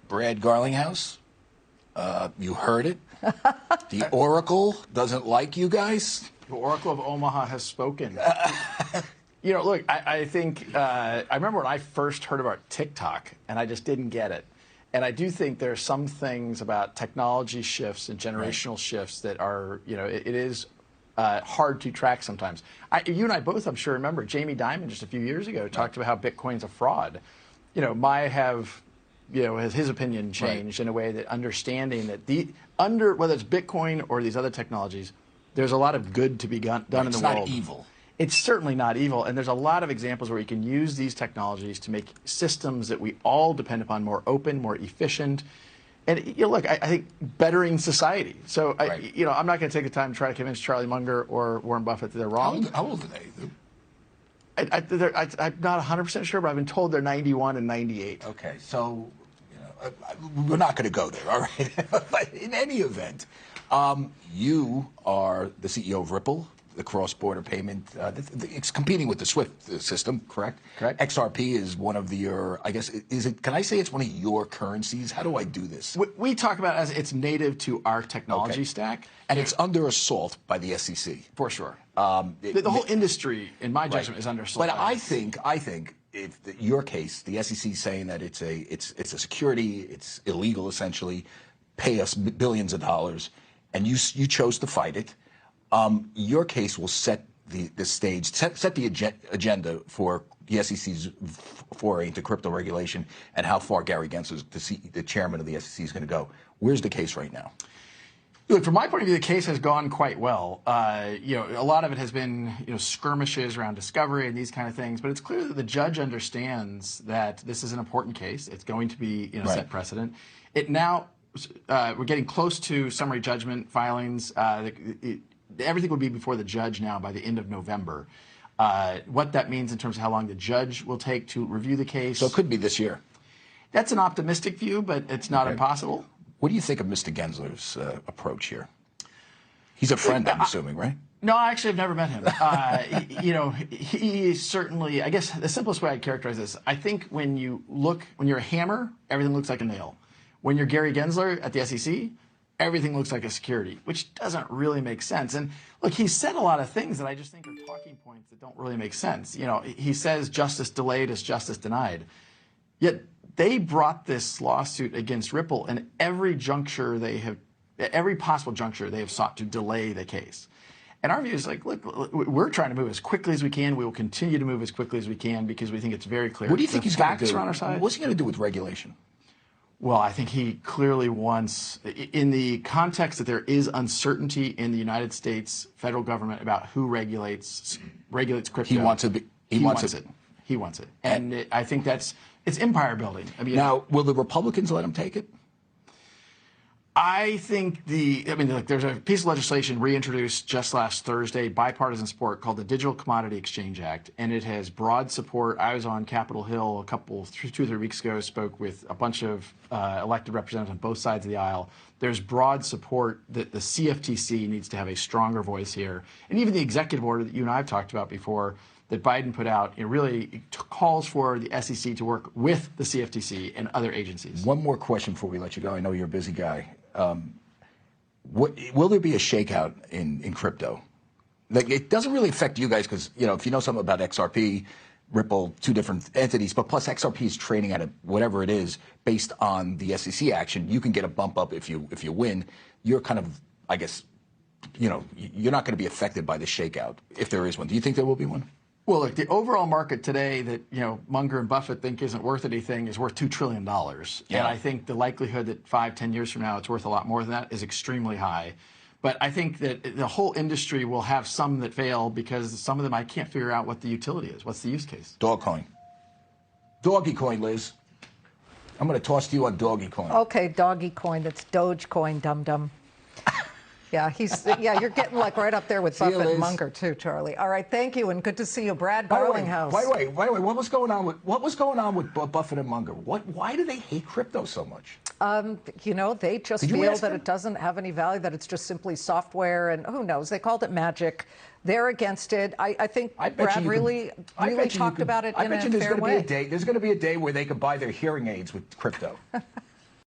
Brad Garlinghouse, you heard it. The Oracle doesn't like you guys. The Oracle of Omaha has spoken. You know, look, I think, I remember when I first heard about TikTok, and I just didn't get it. And I do think there are some things about technology shifts and generational shifts that are, you know, it is hard to track sometimes. You and I both, I'm sure, remember Jamie Dimon just a few years ago talked about how Bitcoin's a fraud. You know, has his opinion changed in a way that understanding that whether it's Bitcoin or these other technologies, there's a lot of good to be done in the world. It's not evil. It's certainly not evil, and there's a lot of examples where you can use these technologies to make systems that we all depend upon more open, more efficient, and you know, look, I think bettering society. So, you know, I'm not going to take the time to try to convince Charlie Munger or Warren Buffett that they're wrong. How old are they? I'm not 100% sure, but I've been told they're 91 and 98. Okay, so you know, we're not going to go there, all right? But in any event, you are the CEO of Ripple, the cross-border payment. It's competing with the SWIFT system, correct? Correct. XRP is one of your, I guess, is it? Can I say it's one of your currencies? How do I do this? We talk about it as it's native to our technology stack. And it's under assault by the SEC. For sure. The whole industry, in my judgment, is under assault. But I think if your case, the SEC saying that it's a security, it's illegal essentially, pay us billions of dollars, and you chose to fight it. Your case will set the stage, set the agenda for the SEC's foray into crypto regulation and how far Gary Gensler, the chairman of the SEC, is going to go. Where's the case right now? Look, from my point of view, the case has gone quite well. You know, a lot of it has been, you know, skirmishes around discovery and these kind of things. But it's clear that the judge understands that this is an important case. It's going to be, you know, set precedent. It now, we're getting close to summary judgment filings. Everything would be before the judge now by the end of November. What that means in terms of how long the judge will take to review the case. So it could be this year. That's an optimistic view, but it's not impossible. What do you think of Mr. Gensler's approach here? He's a friend, I'm assuming, right? No, I actually have never met him. You know, he certainly, I guess the simplest way I'd characterize this, I think when you're a hammer, everything looks like a nail. When you're Gary Gensler at the SEC, everything looks like a security, which doesn't really make sense. And look, he said a lot of things that I just think are talking points that don't really make sense. You know, he says justice delayed is justice denied. Yet they brought this lawsuit against Ripple, and every possible juncture they have sought to delay the case. And our view is like, look, we're trying to move as quickly as we can. We will continue to move as quickly as we can because we think it's very clear. What do you think he's going to do? Are on our side. What's he going to do with regulation? Well, I think he clearly wants, in the context that there is uncertainty in the United States federal government about who regulates crypto. He wants it. He wants it. He wants it. And I think it's empire building. I mean, now, will the Republicans let him take it? I think look, there's a piece of legislation reintroduced just last Thursday, bipartisan support, called the Digital Commodity Exchange Act, and it has broad support. I was on Capitol Hill 2 or 3 weeks ago, spoke with a bunch of elected representatives on both sides of the aisle. There's broad support that the CFTC needs to have a stronger voice here, and even the executive order that you and I have talked about before that Biden put out, it really calls for the SEC to work with the CFTC and other agencies. One more question before we let you go. I know you're a busy guy. Will there be a shakeout in crypto? Like, it doesn't really affect you guys because, you know, if you know something about XRP, Ripple, 2 different entities, but plus XRP is trading at whatever it is based on the SEC action. You can get a bump up if you win. You're kind of, I guess, you know, you're not going to be affected by the shakeout if there is one. Do you think there will be one? Well, look, the overall market today that, you know, Munger and Buffett think isn't worth anything is worth $2 trillion. And I think the likelihood that 5, 10 years from now it's worth a lot more than that is extremely high. But I think that the whole industry will have some that fail because some of them I can't figure out what the utility is. What's the use case? Dogcoin. Doggy coin, Liz. I'm going to toss to you on doggy coin. Okay, doggy coin. That's Dogecoin, dum-dum. Yeah, you're getting like right up there with Buffett and Munger too, Charlie. All right, thank you, and good to see you, Brad Garlinghouse. Wait. What was going on with Buffett and Munger? Why do they hate crypto so much? You know, they just feel that it doesn't have any value, that it's just simply software, and who knows? They called it magic. They're against it. I think Brad really talked about it in a fair way. There's going to be a day where they could buy their hearing aids with crypto.